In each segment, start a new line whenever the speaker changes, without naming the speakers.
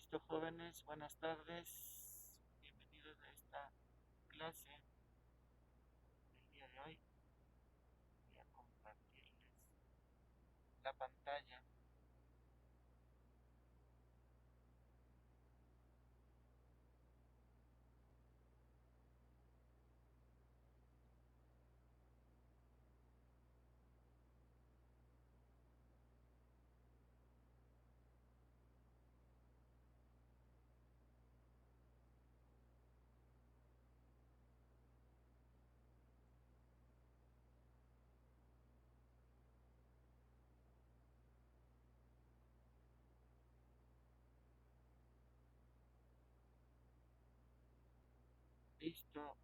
Listo, jóvenes, buenas tardes. Bienvenidos a esta clase del día de hoy. Voy a compartirles la pantalla. Listo.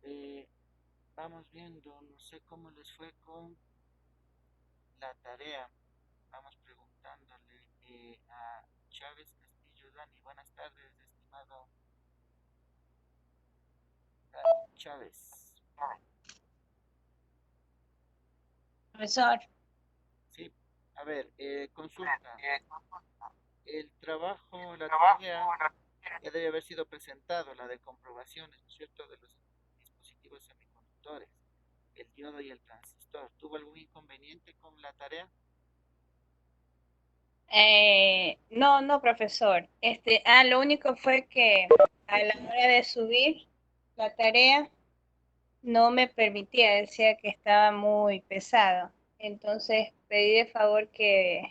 Vamos viendo, no sé cómo les fue con la tarea. Vamos preguntándole a Chávez Castillo Dani. Buenas tardes, estimado Dani Chávez.
Profesor,
Sí, a ver, consulta. El trabajo, la tarea ya debe haber sido presentado, la de comprobaciones, ¿no es cierto?, de los dispositivos semiconductores, el diodo y el transistor. ¿Tuvo algún inconveniente con la tarea?
no, profesor. Lo único fue que a la hora de subir la tarea no me permitía, decía que estaba muy pesado. Entonces pedí de favor que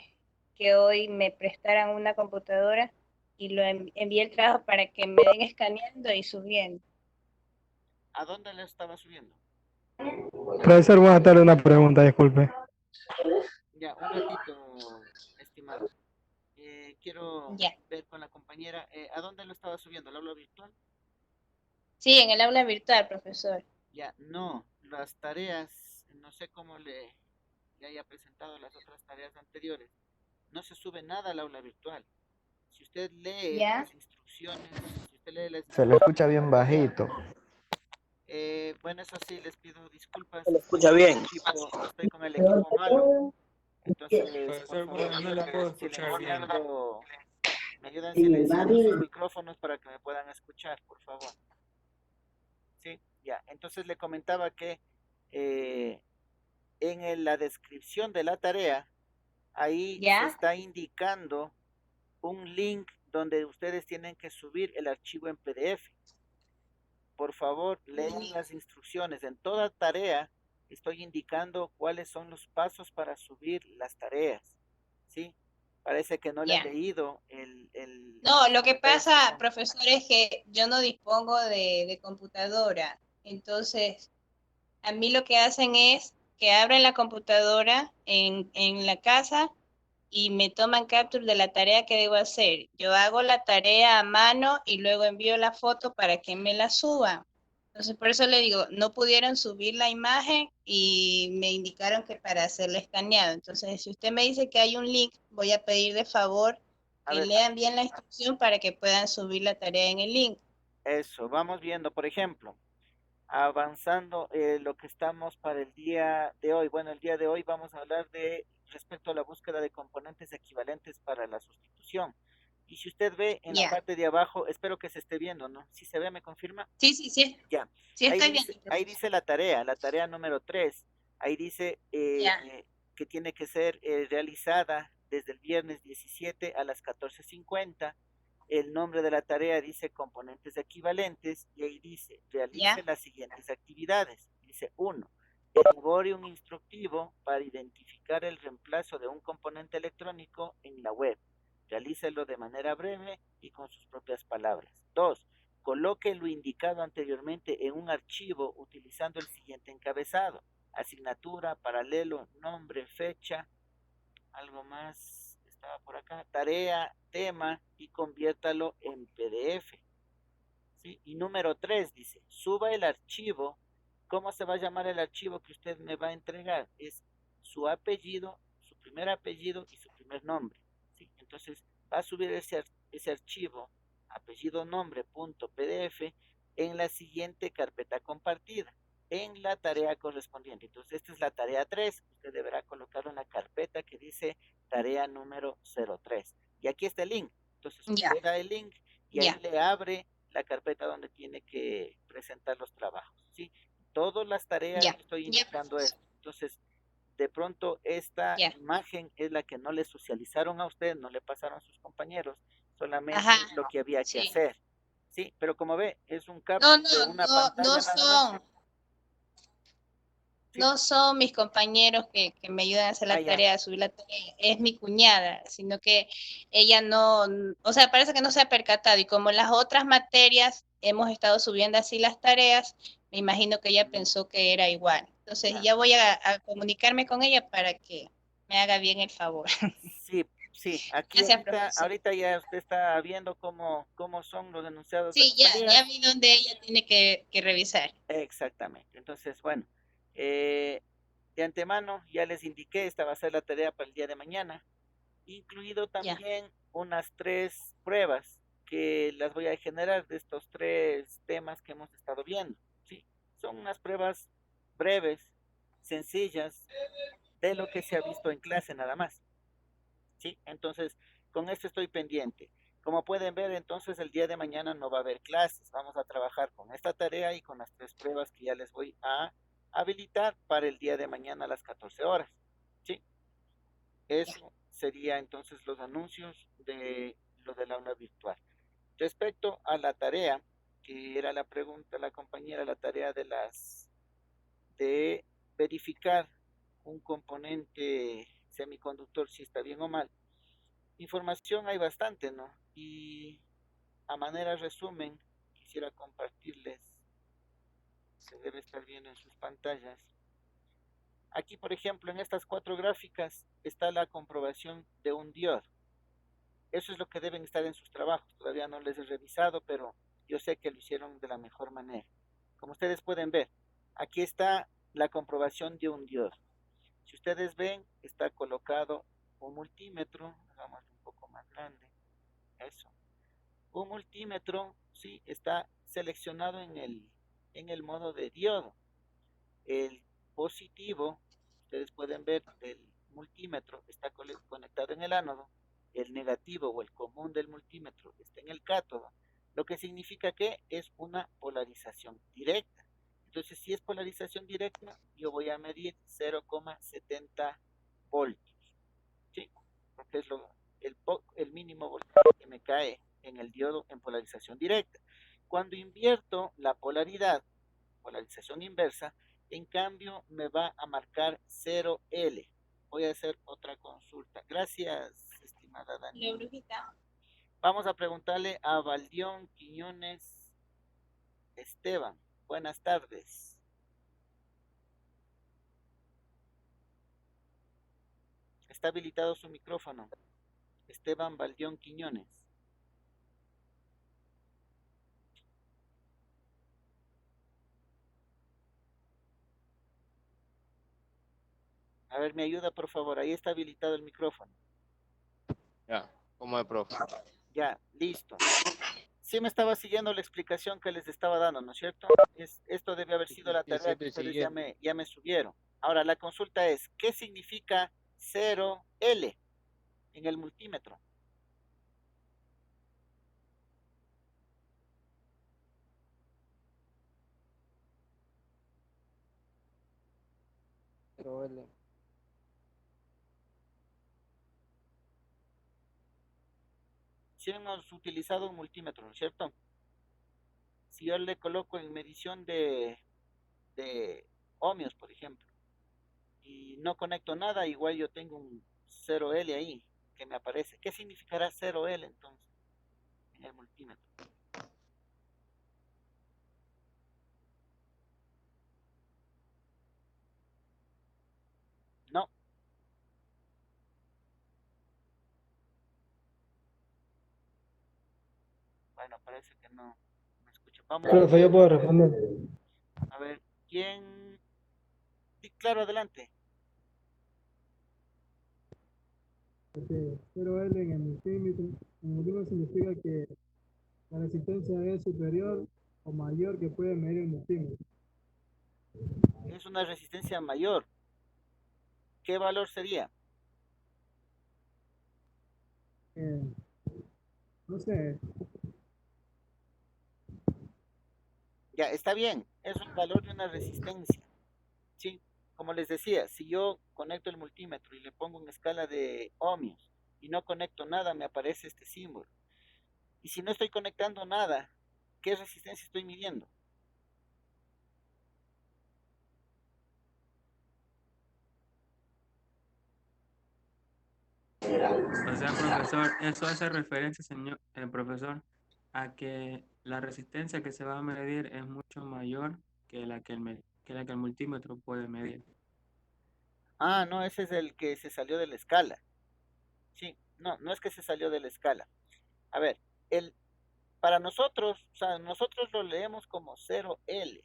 hoy me prestaran una computadora y envié el trabajo para que me den escaneando y subiendo.
¿A dónde le estaba subiendo?
Profesor, buenas tardes, una pregunta, disculpe.
Ya, un ratito, estimado. Quiero
Ya.
ver con la compañera, ¿a dónde lo estaba subiendo? ¿Al aula virtual?
Sí, en el aula virtual, profesor.
Ya, no, las tareas, no sé cómo le haya presentado las otras tareas anteriores. No se sube nada al aula virtual. Si usted lee
¿Ya?
las instrucciones, si usted lee las
Se le
instrucciones
escucha
de
bien
tarea,
bajito.
bueno, eso sí, les pido disculpas,
Se le escucha bien.
estoy con el equipo malo, entonces, por
Profesor,
favor,
bueno, no la puedo escuchar bien.
me ayudan silenciando sus micrófonos para que me puedan escuchar, por favor. Sí, ya, entonces le comentaba que eh, la descripción de la tarea, ahí se
¿Ya?
está indicando un link donde ustedes tienen que subir el archivo en PDF. Por favor, lean las instrucciones. En toda tarea estoy indicando cuáles son los pasos para subir las tareas. ¿Sí? Parece que no le han
Ya.
leído
No, lo que
el texto.
pasa, profesor, es que yo no dispongo de computadora. Entonces, a mí lo que hacen es que abren la computadora en la casa y me toman capture de la tarea que debo hacer. Yo hago la tarea a mano y luego envío la foto para que me la suban. Entonces, por eso le digo, no pudieron subir la imagen y me indicaron que para hacerle escaneado. Entonces, si usted me dice que hay un link, voy a pedir de favor
A
que
ver,
lean bien la instrucción para que puedan subir la tarea en el link.
eso, vamos viendo, por ejemplo, avanzando lo que estamos para el día de hoy. Bueno, el día de hoy vamos a hablar de respecto a la búsqueda de componentes equivalentes para la sustitución. Y si usted ve en la
Ya.
parte de abajo, espero que se esté viendo, ¿no? Si se ve, ¿me confirma?
Sí, sí, sí.
Ya.
Sí, estoy bien.
Ahí dice la tarea número 3. Ahí dice
Ya.
que tiene que ser realizada desde el viernes 17 a las 14:50. El nombre de la tarea dice componentes equivalentes y ahí dice realice
Ya.
las siguientes actividades. Dice 1. Elabore un instructivo para identificar el reemplazo de un componente electrónico en la web. Realícelo de manera breve y con sus propias palabras. 2. Coloque lo indicado anteriormente en un archivo utilizando el siguiente encabezado: asignatura, paralelo, nombre, fecha, algo más estaba por acá, tarea, tema, y conviértalo en PDF. ¿Sí? Y número 3 dice, suba el archivo. ¿Cómo se va a llamar el archivo que usted me va a entregar? Es su apellido, su primer apellido y su primer nombre. ¿Sí? Entonces va a subir ese archivo, apellido nombre punto PDF, en la siguiente carpeta compartida, en la tarea correspondiente. Entonces esta es la tarea 3. Usted deberá colocarlo en la carpeta que dice tarea número 03. Y aquí está el link. Entonces
Ya.
usted da el link y ahí
Ya,
le abre la carpeta donde tiene que presentar los trabajos, ¿sí? Todas las tareas
ya,
le estoy
ya,
indicando esto. Entonces, de pronto esta
ya.
imagen es la que no le socializaron a usted, no le pasaron a sus compañeros,
Ajá,
solamente lo que había que
sí.
hacer, ¿sí? Pero como ve, es un
No,
capture
no,
de una
no, no
pantalla nada más,
son.
¿sí?
No son mis compañeros que me ayudan a hacer
Ah,
la
ya,
tarea, a subir la tarea, es mi cuñada, sino que ella no, o sea, parece que no se ha percatado y como en las otras materias hemos estado subiendo así las tareas, me imagino que ella pensó que era igual. Entonces
ya.
ya voy a comunicarme con ella para que me haga bien el favor.
Sí, sí, aquí
Gracias,
ahorita,
profesor.
ahorita ya usted está viendo cómo son los enunciados de
Sí,
las
ya
tareas.
vi dónde ella tiene que revisar.
Exactamente. Entonces, bueno, eh, de antemano ya les indiqué, esta va a ser la tarea para el día de mañana, incluido
Ya,
también unas 3 pruebas que las voy a generar de estos 3 temas que hemos estado viendo, ¿sí? Son unas pruebas breves, sencillas, de lo que se ha visto en clase nada más. ¿Sí? Entonces, con esto estoy pendiente. Como pueden ver, entonces el día de mañana no va a haber clases. Vamos a trabajar con esta tarea y con las 3 pruebas que ya les voy a habilitar para el día de mañana a las 14 horas. ¿Sí?
ya.
Eso sería entonces los anuncios de lo del aula virtual. Respecto a la tarea, que era la pregunta, la compañera, la tarea de verificar un componente semiconductor si está bien o mal. Información hay bastante, ¿no? Y a manera de resumen, quisiera compartirles, se debe estar viendo en sus pantallas. Aquí, por ejemplo, en estas 4 gráficas está la comprobación de un diodo. Eso es lo que deben estar en sus trabajos. Todavía no les he revisado, pero yo sé que lo hicieron de la mejor manera. Como ustedes pueden ver, aquí está la comprobación de un diodo. Si ustedes ven, está colocado un multímetro, hagamos un poco más grande, eso. Un multímetro, sí, está seleccionado en el modo de diodo. El positivo, ustedes pueden ver, del multímetro está conectado en el ánodo. El negativo o el común del multímetro está en el cátodo, lo que significa que es una polarización directa. Entonces, si es polarización directa, yo voy a medir 0,70 voltios, ¿sí? Porque es el mínimo voltaje que me cae en el diodo en polarización directa. Cuando invierto la polaridad, polarización inversa, en cambio me va a marcar 0L. Voy a hacer otra consulta. Gracias, estimada
La
Dani.
brujita.
Vamos a preguntarle a Valdión Quiñones Esteban. Buenas tardes. Está habilitado su micrófono. Esteban Valdión Quiñones. A ver, me ayuda por favor. Ahí está habilitado el micrófono.
Ya, ¿cómo es, profe?
Ya, listo. Sí me estaba siguiendo la explicación que les estaba dando, ¿no es cierto? Esto debe haber sido la
Sí,
tarea que
siempre
ustedes
siguiendo.
ya me subieron. Ahora, la consulta es, ¿qué significa 0L en el multímetro?
Pero L.
Si hemos utilizado un multímetro, ¿no es cierto? Si yo le coloco en medición de ohmios, por ejemplo, y no conecto nada, igual yo tengo un 0L ahí que me aparece. ¿Qué significará 0L entonces en el multímetro? No, bueno, parece que no me escucho. Vamos
Profe, yo puedo responder.
a ver, ¿quién? Sí, claro, adelante.
Pero L en el multímetro, significa que la resistencia es superior o mayor que puede medir el multímetro.
Es una resistencia mayor. ¿Qué valor sería?
Eh, no sé,
Ya, está bien, es un valor de una resistencia. Sí, como les decía, si yo conecto el multímetro y le pongo en escala de ohmios y no conecto nada, me aparece este símbolo. Y si no estoy conectando nada, ¿qué resistencia estoy midiendo?
O sea, profesor, eso hace referencia, señor, profesor, a que la resistencia que se va a medir es mucho mayor que la que el multímetro puede medir.
Ah, no, ese es el que se salió de la escala. Sí, no, no es que se salió de la escala. A ver, el, para nosotros, o sea, nosotros lo leemos como 0L.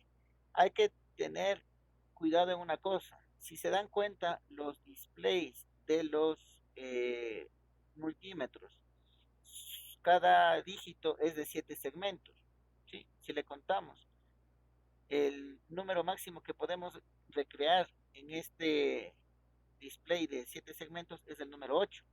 Hay que tener cuidado en una cosa. Si se dan cuenta, los displays de los multímetros, cada dígito es de 7 segmentos. ¿Sí? Si le contamos, el número máximo que podemos recrear en este display de 7 segmentos es el número 8.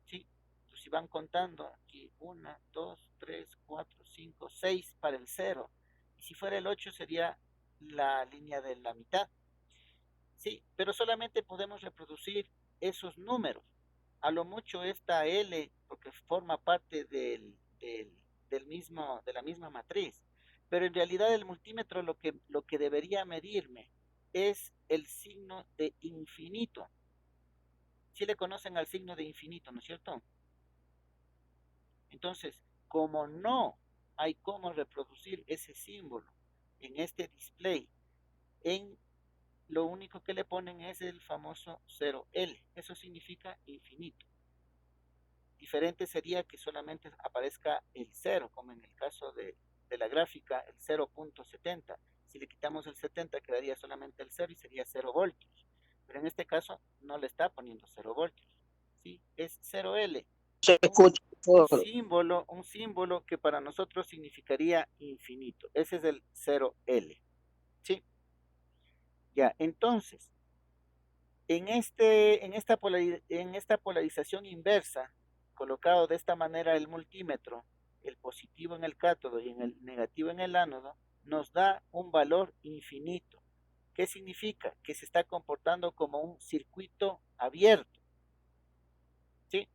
¿Sí? Entonces, si van contando aquí, 1, 2, 3, 4, 5, 6 para el 0. Y si fuera el 8 sería la línea de la mitad. Sí, pero solamente podemos reproducir esos números. A lo mucho esta L, porque forma parte del mismo, de la misma matriz. Pero en realidad el multímetro lo que debería medirme es el signo de infinito. Si le conocen al signo de infinito, ¿no es cierto? Entonces, como no hay cómo reproducir ese símbolo en este display, en lo único que le ponen es el famoso 0L. Eso significa infinito. Diferente sería que solamente aparezca el 0, como en el caso de la gráfica, el 0.70. Si le quitamos el 70, quedaría solamente el 0 y sería 0 voltios. Pero en este caso no le está poniendo 0 voltios. ¿Sí? Es 0L. Un símbolo que para nosotros significaría infinito. Ese es el 0L. ¿Sí? Ya, entonces, en esta polarización inversa, colocado de esta manera el multímetro, el positivo en el cátodo y en el negativo en el ánodo, nos da un valor infinito. ¿Qué significa? Que se está comportando como un circuito abierto. ¿Sí?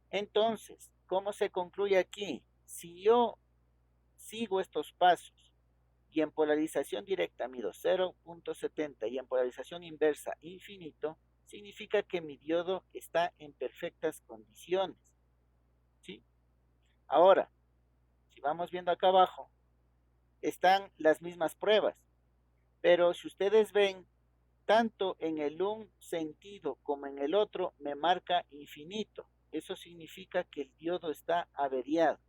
Entonces, ¿cómo se concluye aquí? Si yo sigo estos pasos y en polarización directa mido 0.70 y en polarización inversa infinito, significa que mi diodo está en perfectas condiciones. ¿Sí? Ahora, si vamos viendo acá abajo, están las mismas pruebas, pero si ustedes ven, tanto en el un sentido como en el otro me marca infinito. Eso significa que el diodo está averiado.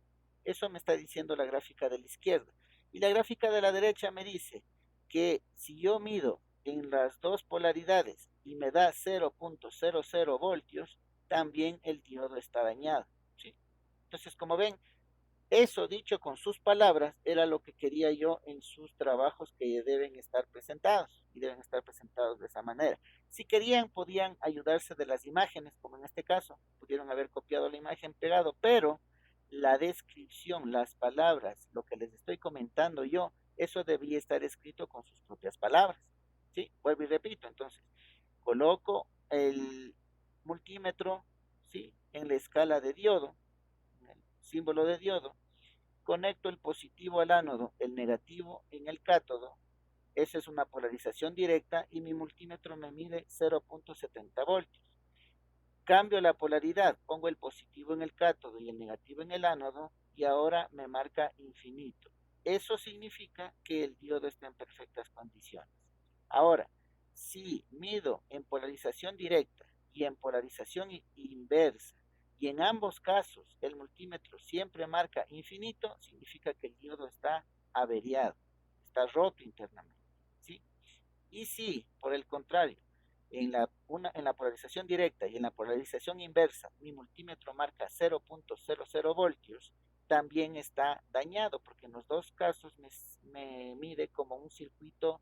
Eso me está diciendo la gráfica de la izquierda. Y la gráfica de la derecha me dice que si yo mido en las dos polaridades y me da 0.00 voltios, también el diodo está dañado. ¿Sí? Entonces, como ven, eso dicho con sus palabras era lo que quería yo en sus trabajos que deben estar presentados y deben estar presentados de esa manera. Si querían, podían ayudarse de las imágenes, como en este caso, pudieron haber copiado la imagen, pegado, pero la descripción, las palabras, lo que les estoy comentando yo, eso debía estar escrito con sus propias palabras. ¿Sí? Vuelvo y repito, entonces, coloco el multímetro, ¿sí? En la escala de diodo, el símbolo de diodo, conecto el positivo al ánodo, el negativo en el cátodo, esa es una polarización directa y mi multímetro me mide 0.70 voltios. Cambio la polaridad, pongo el positivo en el cátodo y el negativo en el ánodo y ahora me marca infinito. Eso significa que el diodo está en perfectas condiciones. Ahora, si mido en polarización directa y en polarización inversa, y en ambos casos el multímetro siempre marca infinito, significa que el diodo está averiado, está roto internamente. ¿Sí? Y si, por el contrario, en la polarización directa y en la polarización inversa, mi multímetro marca 0.00 voltios, también está dañado, porque en los dos casos me mide como un circuito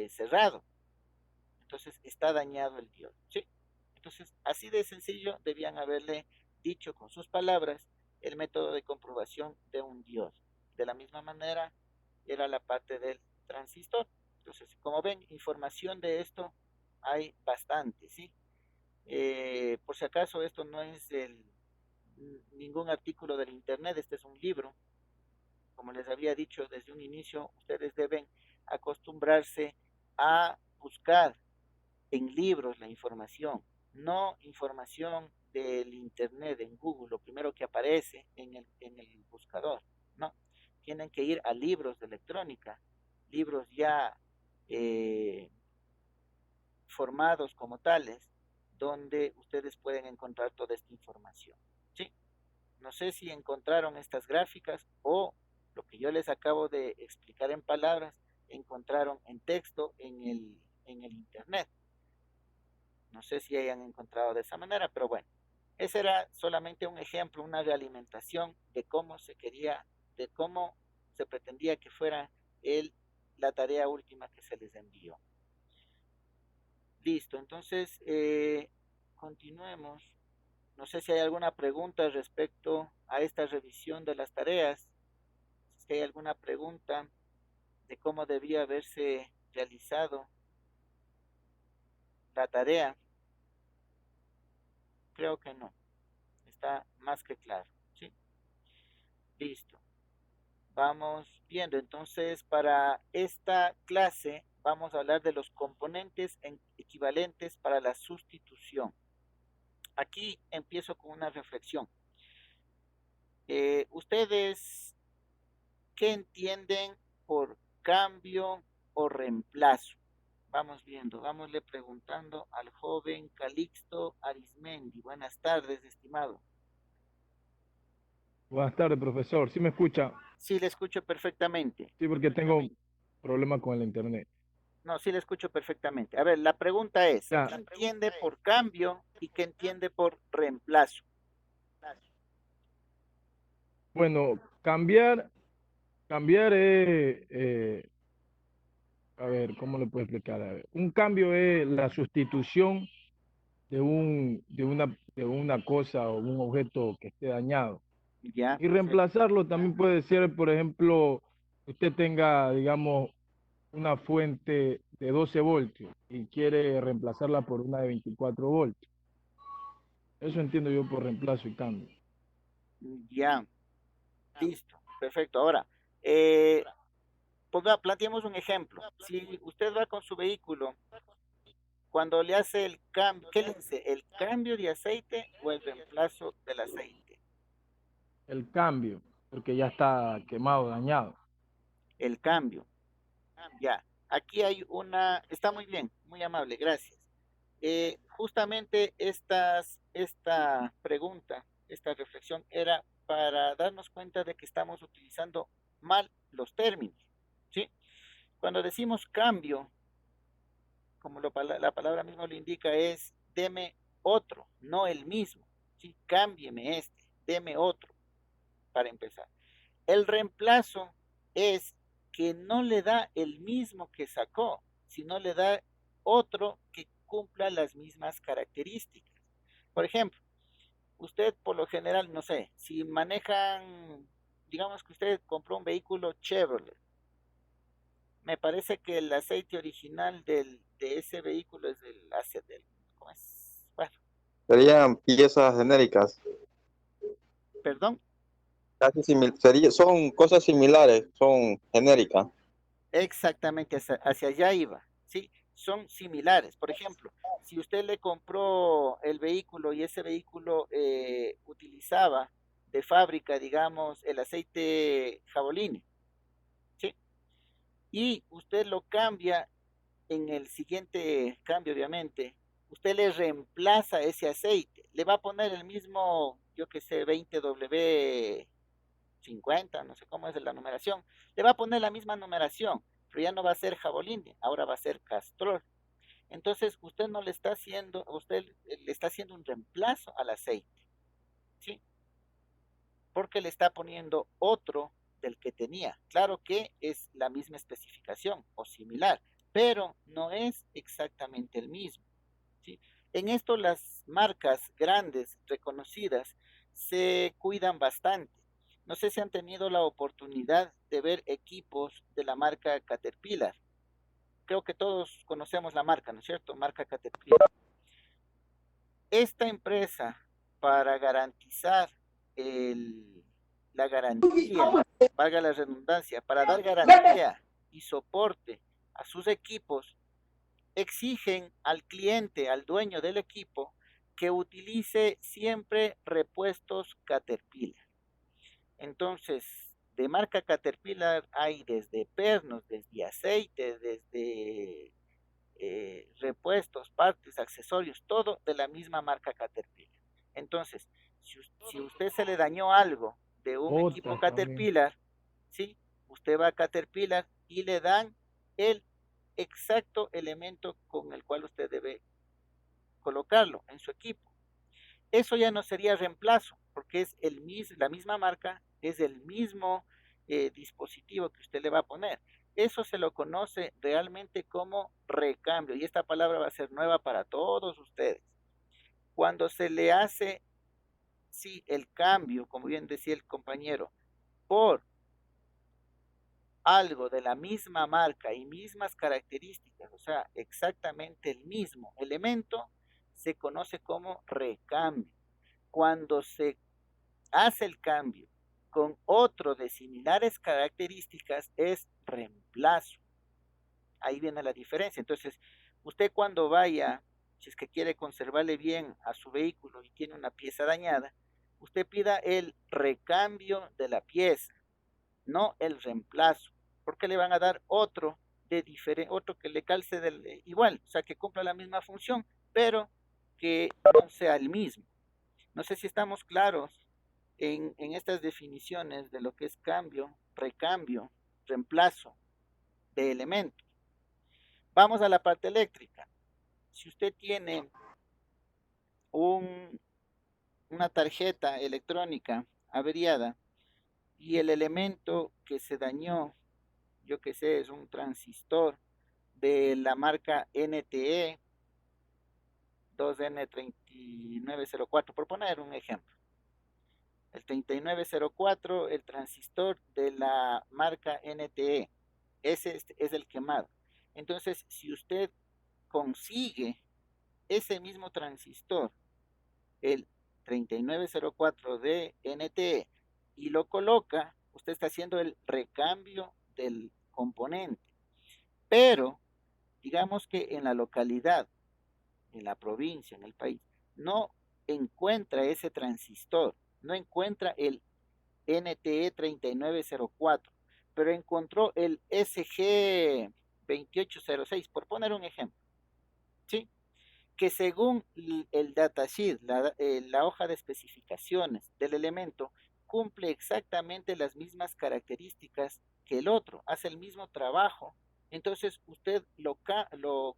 cerrado. Entonces está dañado el diodo. ¿Sí? Entonces, así de sencillo debían haberle dicho con sus palabras el método de comprobación de un diodo. De la misma manera, era la parte del transistor. Entonces, como ven, información de esto hay bastante, ¿sí? Por si acaso, esto no es ningún artículo del internet, este es un libro. Como les había dicho desde un inicio, ustedes deben acostumbrarse a buscar en libros la información, no información del internet, en Google, lo primero que aparece en el buscador, no. Tienen que ir a libros de electrónica, libros ya formados como tales, donde ustedes pueden encontrar toda esta información. ¿Sí? No sé si encontraron estas gráficas o lo que yo les acabo de explicar en palabras, encontraron en texto en el internet. No sé si hayan encontrado de esa manera, pero bueno, ese era solamente un ejemplo, una realimentación de cómo se quería, de cómo se pretendía que fuera la tarea última que se les envió. Listo, entonces continuemos. No sé si hay alguna pregunta respecto a esta revisión de las tareas. Si hay alguna pregunta de cómo debía haberse realizado la tarea. Creo que no. Está más que claro. ¿Sí? Listo. Vamos viendo. Entonces, para esta clase vamos a hablar de los componentes equivalentes para la sustitución. Aquí empiezo con una reflexión. ¿Ustedes qué entienden por cambio o reemplazo? Vamos viendo, vámosle preguntando al joven Calixto Arismendi. Buenas tardes, estimado.
Buenas tardes, profesor. ¿Sí me escucha?
Sí, le escucho perfectamente.
Sí, porque tengo problemas con el internet.
No, sí le escucho perfectamente. A ver, la pregunta es,
Ya.
¿qué entiende por cambio y qué entiende por reemplazo?
Bueno, cambiar es, a ver, ¿cómo le puedo explicar? A ver, un cambio es la sustitución de una cosa o un objeto que esté dañado.
Ya,
Y reemplazarlo también puede ser, por ejemplo, usted tenga, digamos, una fuente de 12 voltios y quiere reemplazarla por una de 24 voltios. Eso entiendo yo por reemplazo y cambio.
ya, listo, perfecto. Ahora, planteemos un ejemplo. Si usted va con su vehículo, cuando le hace el cambio, ¿qué le dice? ¿El cambio de aceite o el reemplazo del aceite?
El cambio, porque ya está quemado, dañado.
El cambio. Ya, aquí hay está muy bien, muy amable, gracias. Justamente esta pregunta, esta reflexión era para darnos cuenta de que estamos utilizando mal los términos, ¿sí? Cuando decimos cambio, como la palabra misma lo indica, es deme otro, no el mismo, ¿sí? Cámbieme deme otro, para empezar. El reemplazo es que no le da el mismo que sacó, sino le da otro que cumpla las mismas características. Por ejemplo, usted por lo general, no sé, si manejan, digamos que usted compró un vehículo Chevrolet, me parece que el aceite original de ese vehículo es ¿cómo es? Bueno,
Serían piezas genéricas.
perdón.
Son cosas similares, son genéricas.
Exactamente, hacia allá iba, ¿sí? Son similares. Por ejemplo, si usted le compró el vehículo y ese vehículo utilizaba de fábrica, digamos, el aceite Jabolini, ¿sí? Y usted lo cambia en el siguiente cambio, obviamente, usted le reemplaza ese aceite, le va a poner el mismo, yo que sé, 20W50, no sé cómo es la numeración, le va a poner la misma numeración, pero ya no va a ser Jabolini, ahora va a ser Castrol. Entonces, usted no le está haciendo, usted le está haciendo un reemplazo al aceite, ¿sí? Porque le está poniendo otro del que tenía. Claro que es la misma especificación o similar, pero no es exactamente el mismo, ¿sí? En esto las marcas grandes, reconocidas, se cuidan bastante. No sé si han tenido la oportunidad de ver equipos de la marca Caterpillar. Creo que todos conocemos la marca, ¿no es cierto? Marca Caterpillar. Esta empresa, para garantizar la garantía, valga la redundancia, para dar garantía y soporte a sus equipos, exigen al cliente, al dueño del equipo, que utilice siempre repuestos Caterpillar. Entonces, de marca Caterpillar hay desde pernos, desde aceite, desde repuestos, partes, accesorios, todo de la misma marca Caterpillar. Entonces, si usted se le dañó algo de un equipo Caterpillar, ¿sí? Usted va a Caterpillar y le dan el exacto elemento con el cual usted debe colocarlo en su equipo. Eso ya no sería reemplazo, porque es la misma marca, es el mismo dispositivo que usted le va a poner. Eso se lo conoce realmente como recambio, y esta palabra va a ser nueva para todos ustedes. Cuando se le hace, sí, el cambio, como bien decía el compañero, por algo de la misma marca y mismas características, o sea, exactamente el mismo elemento, se conoce como recambio. Cuando se hace el cambio con otro de similares características, es reemplazo. Ahí viene la diferencia. Entonces, usted cuando vaya, si es que quiere conservarle bien a su vehículo y tiene una pieza dañada, usted pida el recambio de la pieza, no el reemplazo, porque le van a dar otro otro que le calce igual, o sea, que cumpla la misma función, pero que no sea el mismo. No sé si estamos claros en estas definiciones de lo que es cambio, recambio, reemplazo de elementos. Vamos a la parte eléctrica. Si usted tiene una tarjeta electrónica averiada y el elemento que se dañó, yo que sé, es un transistor de la marca NTE 2N3904, por poner un ejemplo. El 3904, el transistor de la marca NTE, ese es el quemado. Entonces, si usted consigue ese mismo transistor, el 3904 de NTE, y lo coloca, usted está haciendo el recambio del componente. Pero, digamos que en la localidad, en la provincia, en el país, no encuentra ese transistor, no encuentra el NTE 3904, pero encontró el SG 2806, por poner un ejemplo, ¿sí? Que según el datasheet, la hoja de especificaciones del elemento, cumple exactamente las mismas características que el otro, hace el mismo trabajo, entonces usted lo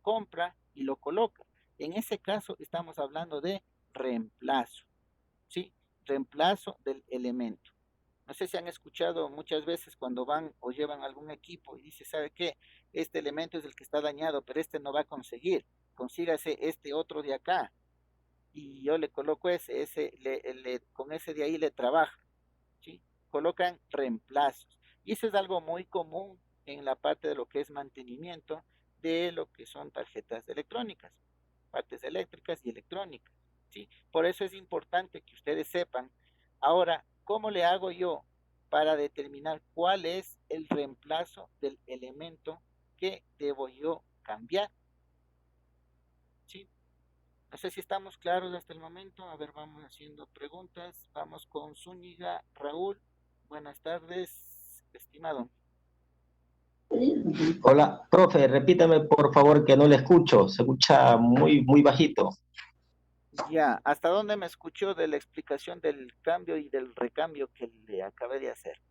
compra y lo coloca. En ese caso estamos hablando de reemplazo, ¿sí? Reemplazo del elemento. No sé si han escuchado muchas veces cuando van o llevan algún equipo y dice, ¿sabe qué? Este elemento es el que está dañado, pero este no va a conseguir. Consígase este otro de acá. Y yo le coloco con ese de ahí le trabaja, ¿sí? Colocan reemplazos. Y eso es algo muy común en la parte de lo que es mantenimiento de lo que son tarjetas electrónicas, partes eléctricas y electrónicas, ¿sí? Por eso es importante que ustedes sepan. Ahora, ¿cómo le hago yo para determinar cuál es el reemplazo del elemento que debo yo cambiar? ¿Sí? No sé si estamos claros hasta el momento. A ver, vamos haciendo preguntas. Vamos con Zúñiga Raúl. Buenas tardes, estimado.
Hola, profe, repítame por favor que no le escucho, se escucha muy bajito.
Ya, ¿hasta dónde me escuchó de la explicación del cambio y del recambio que le acabé de hacer?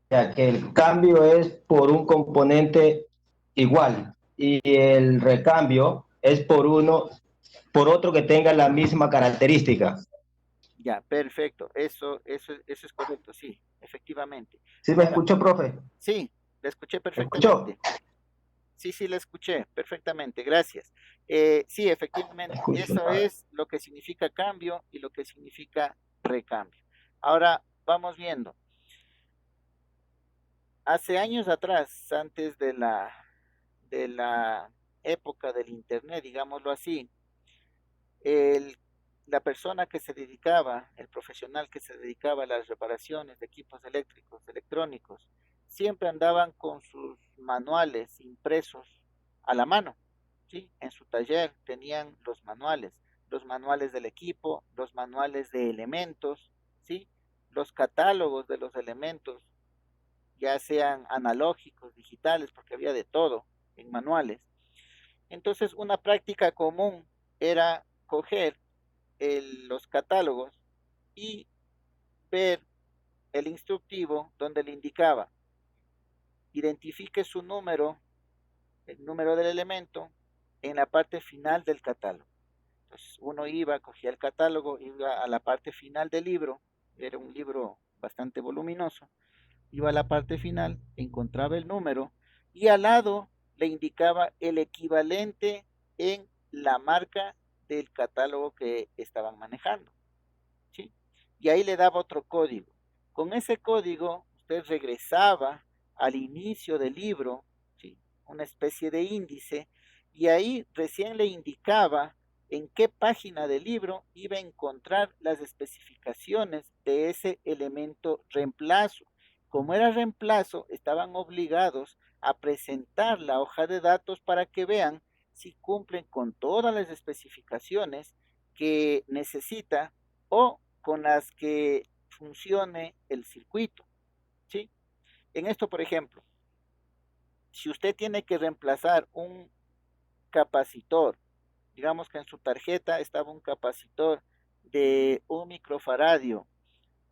Ya que el cambio es por un componente igual y el recambio es por otro que tenga la misma característica.
Ya, perfecto, eso es correcto, sí, efectivamente.
¿Sí me escuchó, profe?
Sí, le escuché
¿Me
perfectamente.
escuchó?
Sí, le escuché perfectamente, gracias. Sí, efectivamente, eso es lo que significa cambio y lo que significa recambio. Ahora vamos viendo. Hace años atrás, antes de la época del internet, digámoslo así, el, la persona que se dedicaba, el profesional que se dedicaba a las reparaciones de equipos eléctricos, electrónicos, siempre andaban con sus manuales impresos a la mano, ¿sí? En su taller tenían los manuales del equipo, los manuales de elementos, ¿sí? Los catálogos de los elementos, ya sean analógicos, digitales, porque había de todo en manuales. Entonces, una práctica común era coger los catálogos y ver el instructivo donde le indicaba, identifique su número, el número del elemento, en la parte final del catálogo. Entonces, uno iba, cogía el catálogo, iba a la parte final del libro, era un libro bastante voluminoso, iba a la parte final, encontraba el número y al lado le indicaba el equivalente en la marca del catálogo que estaban manejando, ¿sí? Y ahí le daba otro código. Con ese código usted regresaba al inicio del libro, ¿sí? Una especie de índice, y ahí recién le indicaba en qué página del libro iba a encontrar las especificaciones de ese elemento reemplazo. Como era reemplazo, estaban obligados a presentar la hoja de datos para que vean si cumplen con todas las especificaciones que necesita o con las que funcione el circuito, ¿sí? En esto, por ejemplo, si usted tiene que reemplazar un capacitor, digamos que en su tarjeta estaba un capacitor de 1 microfaradio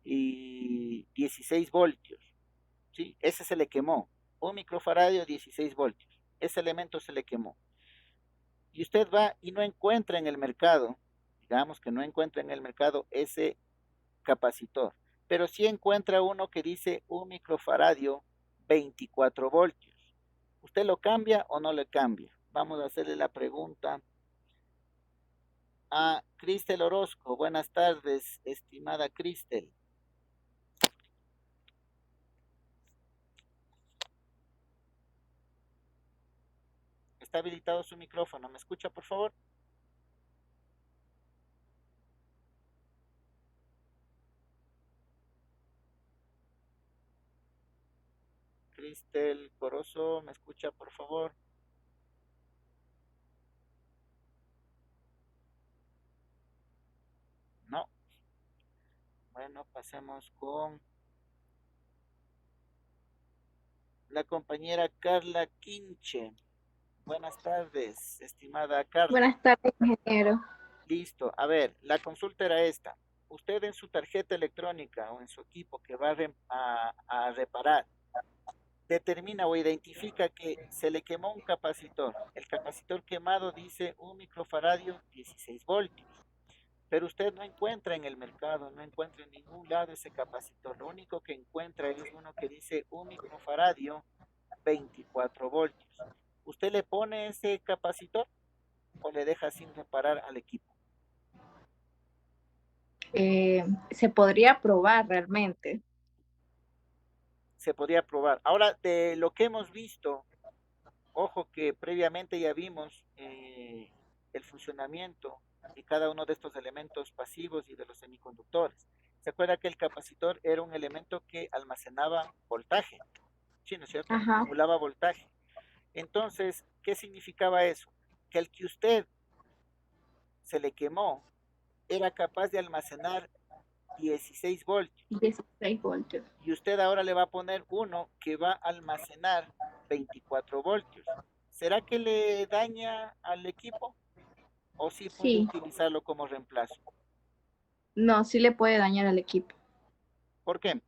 y 16 voltios, ¿sí? Ese se le quemó, 1 microfaradio, 16 voltios, ese elemento se le quemó. Y usted va y no encuentra en el mercado, digamos que no encuentra en el mercado ese capacitor, pero sí encuentra uno que dice 1 microfaradio, 24 voltios. ¿Usted lo cambia o no lo cambia? Vamos a hacerle la pregunta a Cristel Orozco. Buenas tardes, estimada Cristel. Está habilitado su micrófono. ¿Me escucha, por favor? Cristel Corozo, ¿me escucha, por favor? No. Bueno, pasemos con la compañera Carla Quinche. Buenas tardes, estimada Carla.
Buenas tardes, ingeniero.
Listo. A ver, la consulta era esta. Usted en su tarjeta electrónica o en su equipo que va a reparar, determina o identifica que se le quemó un capacitor. El capacitor quemado dice 1 microfaradio, 16 voltios. Pero usted no encuentra en el mercado, no encuentra en ningún lado ese capacitor. Lo único que encuentra es uno que dice 1 microfaradio, 24 voltios. ¿Usted le pone ese capacitor o le deja sin reparar al equipo?
Se podría probar realmente.
Se podría probar. Ahora, de lo que hemos visto, ojo que previamente ya vimos el funcionamiento de cada uno de estos elementos pasivos y de los semiconductores. ¿Se acuerda que el capacitor era un elemento que almacenaba voltaje? Sí, ¿no es cierto? Acumulaba voltaje. Entonces, ¿qué significaba eso? Que el que usted se le quemó era capaz de almacenar 16 voltios.
16 voltios.
Y usted ahora le va a poner uno que va a almacenar 24 voltios. ¿Será que le daña al equipo? ¿O sí puede utilizarlo como reemplazo?
No, sí le puede dañar al equipo.
¿Por qué?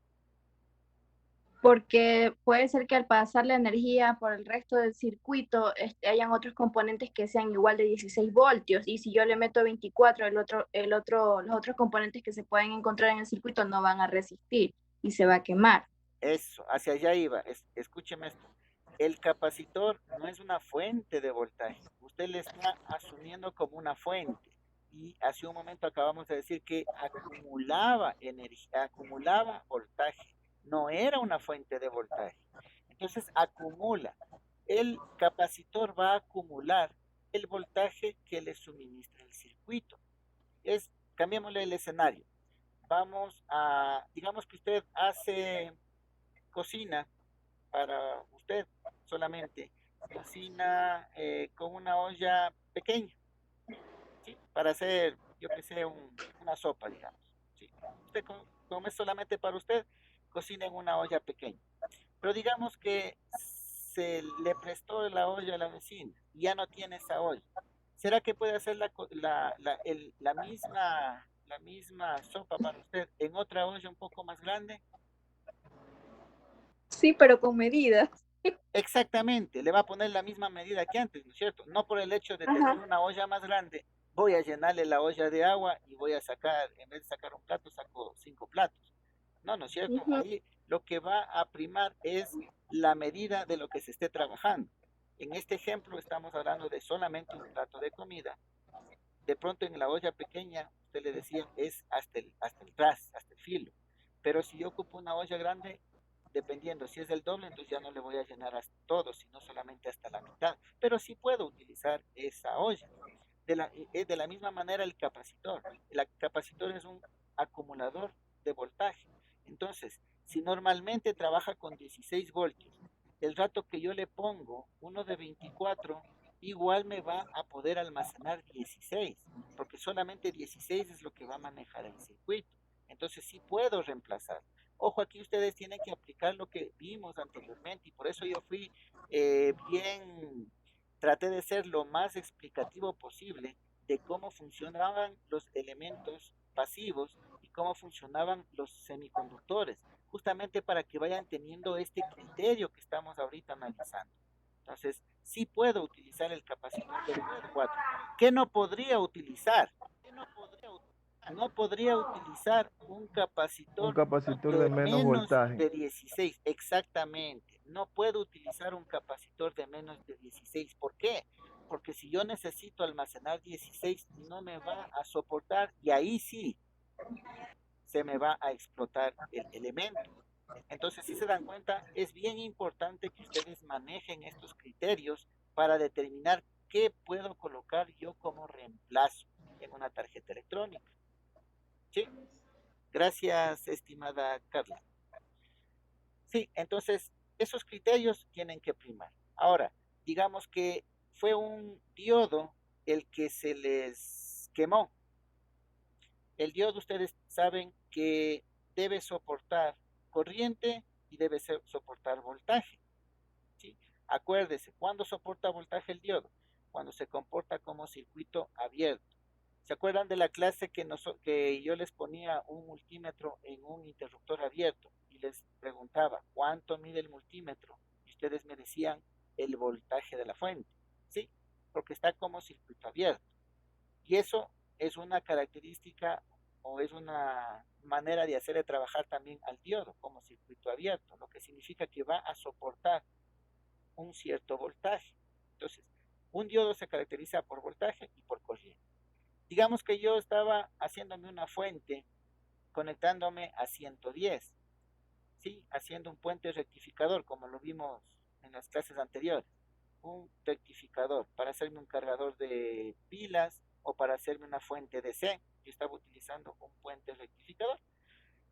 Porque puede ser que al pasar la energía por el resto del circuito hayan otros componentes que sean igual de 16 voltios, y si yo le meto 24, los otros componentes que se pueden encontrar en el circuito no van a resistir y se va a quemar.
Eso, hacia allá iba. Escúcheme esto. El capacitor no es una fuente de voltaje. Usted le está asumiendo como una fuente. y hace un momento acabamos de decir que acumulaba energía, acumulaba voltaje, no era una fuente de voltaje. Entonces acumula. El capacitor va a acumular el voltaje que le suministra el circuito. Cambiémosle el escenario. Vamos a, digamos que usted hace cocina para usted solamente, cocina con una olla pequeña, ¿sí? Para hacer, yo que sé, una sopa, digamos. ¿Sí? Usted come solamente para usted, cocina en una olla pequeña. Pero digamos que se le prestó la olla a la vecina y ya no tiene esa olla. ¿Será que puede hacer la misma sopa para usted en otra olla un poco más grande?
Sí, pero con medidas.
Exactamente, le va a poner la misma medida que antes, ¿no es cierto? No por el hecho de tener
Ajá.
una olla más grande, voy a llenarle la olla de agua y voy a sacar, en vez de sacar un plato, saco 5 platos. No, ¿no es cierto?
Ujú.
Ahí lo que va a primar es la medida de lo que se esté trabajando. En este ejemplo estamos hablando de solamente un plato de comida. De pronto en la olla pequeña, usted le decía, es hasta el ras, hasta el filo. Pero si yo ocupo una olla grande, dependiendo si es el doble, entonces ya no le voy a llenar hasta todo, sino solamente hasta la mitad. Pero sí puedo utilizar esa olla. De la misma manera el capacitor. El capacitor es un acumulador de voltaje. Entonces, si normalmente trabaja con 16 voltios, el rato que yo le pongo uno de 24, igual me va a poder almacenar 16, porque solamente 16 es lo que va a manejar el circuito. Entonces sí puedo reemplazar. Ojo, aquí ustedes tienen que aplicar lo que vimos anteriormente y por eso yo fui traté de ser lo más explicativo posible de cómo funcionaban los elementos pasivos y cómo funcionaban los semiconductores, justamente para que vayan teniendo este criterio que estamos ahorita analizando. Entonces, sí puedo utilizar el capacitor de 24. ¿Qué no podría utilizar? No podría utilizar un
Un
capacitor
capacitor de
de
menos
menos
voltaje.
de 16, exactamente. No puedo utilizar un capacitor de menos de 16. ¿Por qué? Porque si yo necesito almacenar 16, no me va a soportar y ahí sí se me va a explotar el elemento. Entonces, si se dan cuenta, es bien importante que ustedes manejen estos criterios para determinar qué puedo colocar yo como reemplazo en una tarjeta electrónica. ¿Sí? Gracias, estimada Carla. Sí, entonces esos criterios tienen que primar. Ahora, digamos que fue un diodo el que se les quemó. El diodo ustedes saben que debe soportar corriente y debe soportar voltaje. ¿Sí? Acuérdese, ¿cuándo soporta voltaje el diodo? Cuando se comporta como circuito abierto. ¿Se acuerdan de la clase que yo les ponía un multímetro en un interruptor abierto y les preguntaba cuánto mide el multímetro? Y ustedes me decían el voltaje de la fuente. Sí, porque está como circuito abierto. Y eso es una característica o es una manera de hacerle trabajar también al diodo como circuito abierto, lo que significa que va a soportar un cierto voltaje. Entonces, un diodo se caracteriza por voltaje y por corriente. Digamos que yo estaba haciéndome una fuente, conectándome a 110, ¿sí? Haciendo un puente rectificador, como lo vimos en las clases anteriores. Un rectificador para hacerme un cargador de pilas o para hacerme una fuente DC. Yo estaba utilizando un puente rectificador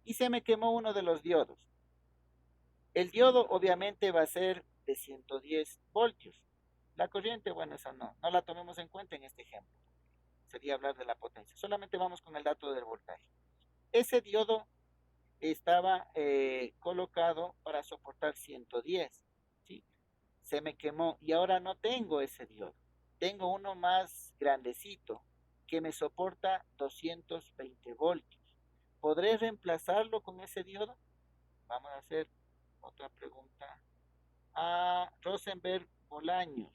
y se me quemó uno de los diodos. El diodo obviamente va a ser de 110 voltios. La corriente, bueno, esa no la tomemos en cuenta en este ejemplo. Sería hablar de la potencia. Solamente vamos con el dato del voltaje. Ese diodo estaba colocado para soportar 110. ¿Sí? Se me quemó y ahora no tengo ese diodo. Tengo uno más grandecito que me soporta 220 voltios. ¿Podré reemplazarlo con ese diodo? Vamos a hacer otra pregunta a Rosenberg Bolaños.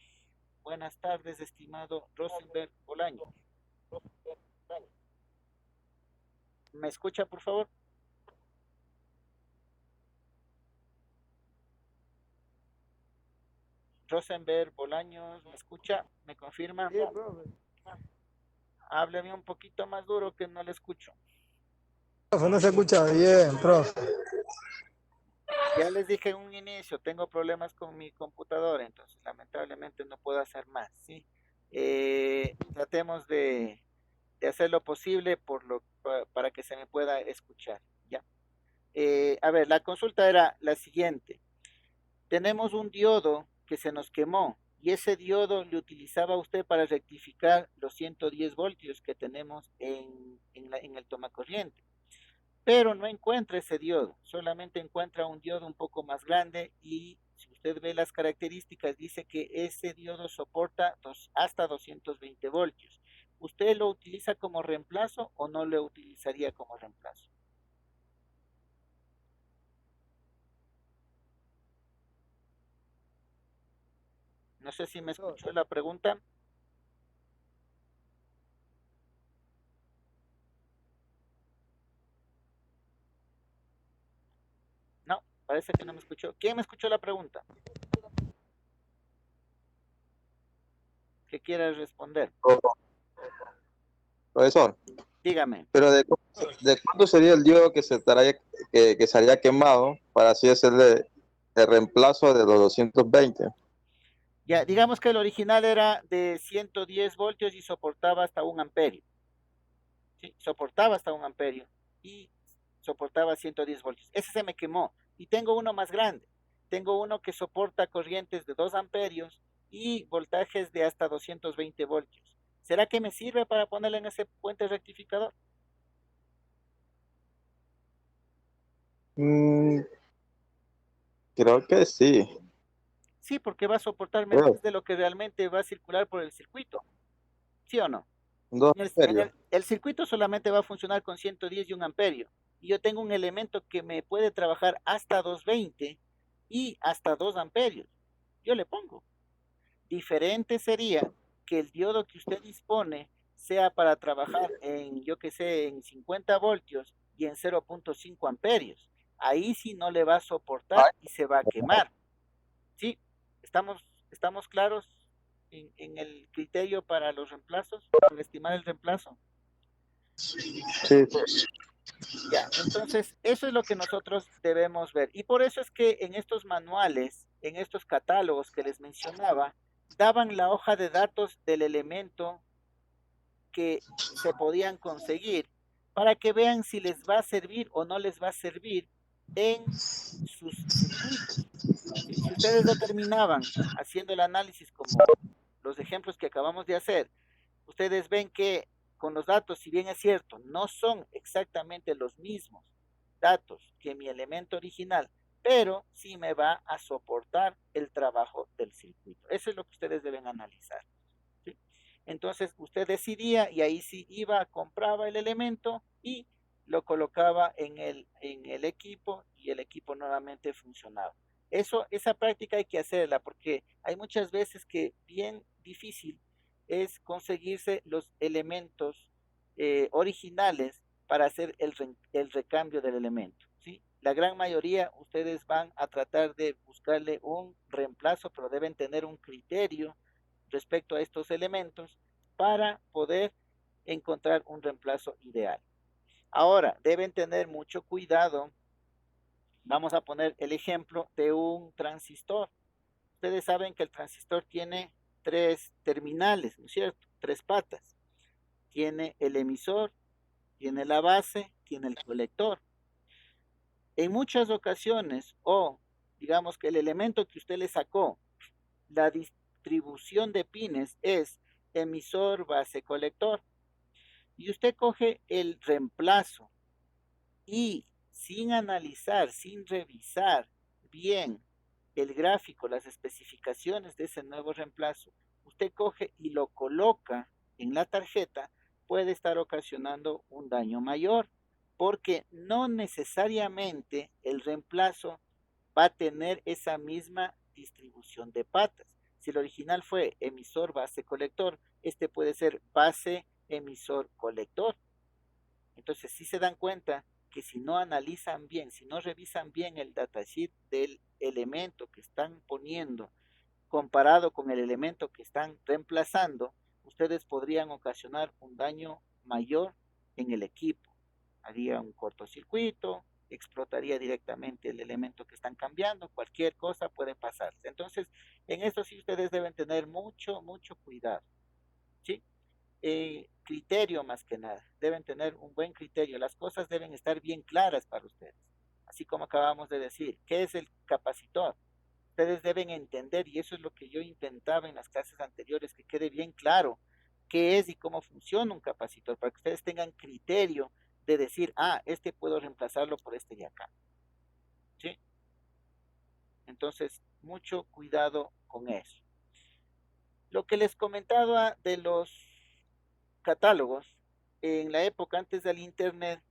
Buenas tardes, estimado Rosenberg Bolaños. ¿Me escucha, por favor? Rosenberg Bolaños, ¿me escucha? ¿Me confirma?
Sí, profe.
Hábleme un poquito más duro que no le escucho.
Profe, no se escucha bien, profe.
Ya les dije en un inicio, tengo problemas con mi computadora, entonces lamentablemente no puedo hacer más, ¿sí? Tratemos de hacer lo posible para que se me pueda escuchar, ¿ya? A ver, la consulta era la siguiente. Tenemos un diodo que se nos quemó y ese diodo le utilizaba usted para rectificar los 110 voltios que tenemos en el tomacorriente. Pero no encuentra ese diodo, solamente encuentra un diodo un poco más grande y si usted ve las características dice que ese diodo soporta hasta 220 voltios. ¿Usted lo utiliza como reemplazo o no lo utilizaría como reemplazo? No sé si me escuchó la pregunta. No, parece que no me escuchó. ¿Quién me escuchó la pregunta? ¿Qué quiere responder?
Profesor,
Dígame.
pero ¿de cuánto sería el diodo que que se haría quemado para así hacerle el reemplazo de los 220?
Ya, digamos que el original era de 110 voltios y soportaba hasta 1 amperio. ¿Sí? Soportaba hasta 1 amperio y soportaba 110 voltios. Ese se me quemó y tengo uno más grande. Tengo uno que soporta corrientes de 2 amperios y voltajes de hasta 220 voltios. ¿Será que me sirve para ponerle en ese puente rectificador?
Creo que sí.
Sí, porque va a soportar
Creo.
más de lo que realmente va a circular por el circuito. ¿Sí o no?
2
El
amperios.
circuito solamente va a funcionar con 110 y 1 amperio. Y yo tengo un elemento que me puede trabajar hasta 220 y hasta 2 amperios. Yo le pongo. Diferente sería que el diodo que usted dispone sea para trabajar en, yo que sé, en 50 voltios y en 0.5 amperios. Ahí sí no le va a soportar y se va a quemar. ¿Sí? ¿Estamos claros en el criterio para los reemplazos, para estimar el reemplazo?
Sí.
Ya, entonces eso es lo que nosotros debemos ver. Y por eso es que en estos manuales, en estos catálogos que les mencionaba, daban la hoja de datos del elemento que se podían conseguir para que vean si les va a servir o no les va a servir en sus circuitos. Si ustedes determinaban, haciendo el análisis como los ejemplos que acabamos de hacer, ustedes ven que con los datos, si bien es cierto, no son exactamente los mismos datos que mi elemento original, pero sí me va a soportar el trabajo del circuito. Eso es lo que ustedes deben analizar. ¿Sí? Entonces usted decidía y ahí sí iba, compraba el elemento y lo colocaba en el equipo y el equipo nuevamente funcionaba. Esa práctica hay que hacerla porque hay muchas veces que bien difícil es conseguirse los elementos originales para hacer el recambio del elemento. ¿Sí? La gran mayoría ustedes van a tratar de buscarle un reemplazo, pero deben tener un criterio respecto a estos elementos para poder encontrar un reemplazo ideal. Ahora, deben tener mucho cuidado. Vamos a poner el ejemplo de un transistor. Ustedes saben que el transistor tiene 3 terminales, ¿no es cierto? 3 patas. Tiene el emisor, tiene la base, tiene el colector. En muchas ocasiones, o digamos que el elemento que usted le sacó, la distribución de pines es emisor, base, colector. Y usted coge el reemplazo y sin analizar, sin revisar bien el gráfico, las especificaciones de ese nuevo reemplazo, usted coge y lo coloca en la tarjeta, puede estar ocasionando un daño mayor, porque no necesariamente el reemplazo va a tener esa misma distribución de patas. Si el original fue emisor, base, colector, este puede ser base, emisor, colector. Entonces, si se dan cuenta que si no analizan bien, si no revisan bien el datasheet del elemento que están poniendo comparado con el elemento que están reemplazando, ustedes podrían ocasionar un daño mayor en el equipo. Haría un cortocircuito, explotaría directamente el elemento que están cambiando, cualquier cosa puede pasarse. Entonces, en esto sí ustedes deben tener mucho cuidado, ¿sí? Criterio más que nada, deben tener un buen criterio, las cosas deben estar bien claras para ustedes, así como acabamos de decir, ¿qué es el capacitor? Ustedes deben entender, y eso es lo que yo intentaba en las clases anteriores, que quede bien claro qué es y cómo funciona un capacitor, para que ustedes tengan criterio de decir, este puedo reemplazarlo por este de acá, ¿sí? Entonces, mucho cuidado con eso. Lo que les comentaba de los catálogos, en la época antes del internet,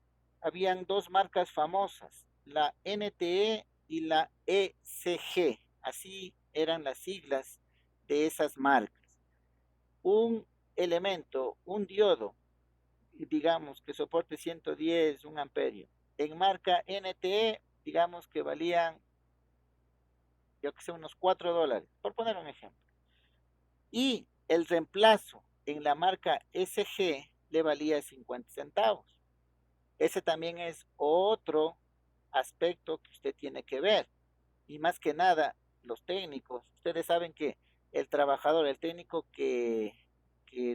habían dos marcas famosas, la NTE y la ECG, así eran las siglas de esas marcas. Un elemento, un diodo, digamos que soporte 110, un amperio, en marca NTE, digamos que valían, yo que sé, unos $4, por poner un ejemplo. Y el reemplazo en la marca SG le valía 50 centavos. Ese también es otro aspecto que usted tiene que ver. Y más que nada, los técnicos, ustedes saben que el trabajador, el técnico que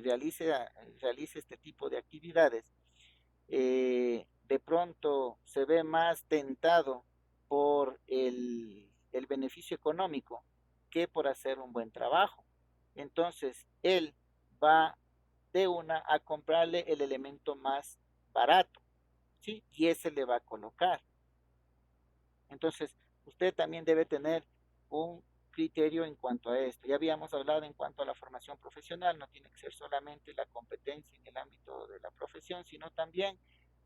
realice este tipo de actividades, de pronto se ve más tentado por el beneficio económico que por hacer un buen trabajo. Entonces, él va de una a comprarle el elemento más barato, ¿sí? Y ese le va a colocar. Entonces, usted también debe tener un criterio en cuanto a esto. Ya habíamos hablado en cuanto a la formación profesional, no tiene que ser solamente la competencia en el ámbito de la profesión, sino también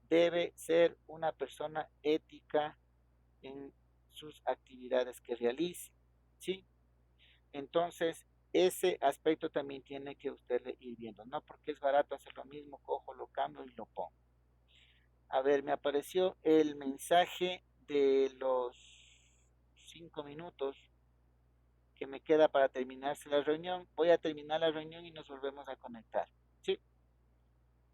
debe ser una persona ética en sus actividades que realice, ¿sí? Entonces, ese aspecto también tiene que usted ir viendo, no porque es barato hacer lo mismo, cojo, lo cambio y lo pongo. A ver, me apareció el mensaje de los 5 minutos que me queda para terminarse la reunión. Voy a terminar la reunión y nos volvemos a conectar, ¿sí?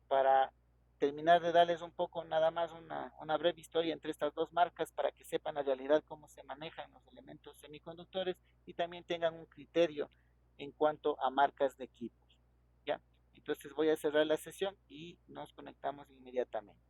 Para terminar de darles un poco, nada más una breve historia entre estas dos marcas para que sepan la realidad cómo se manejan los elementos semiconductores y también tengan un criterio en cuanto a marcas de equipos, ¿ya? Entonces voy a cerrar la sesión y nos conectamos inmediatamente.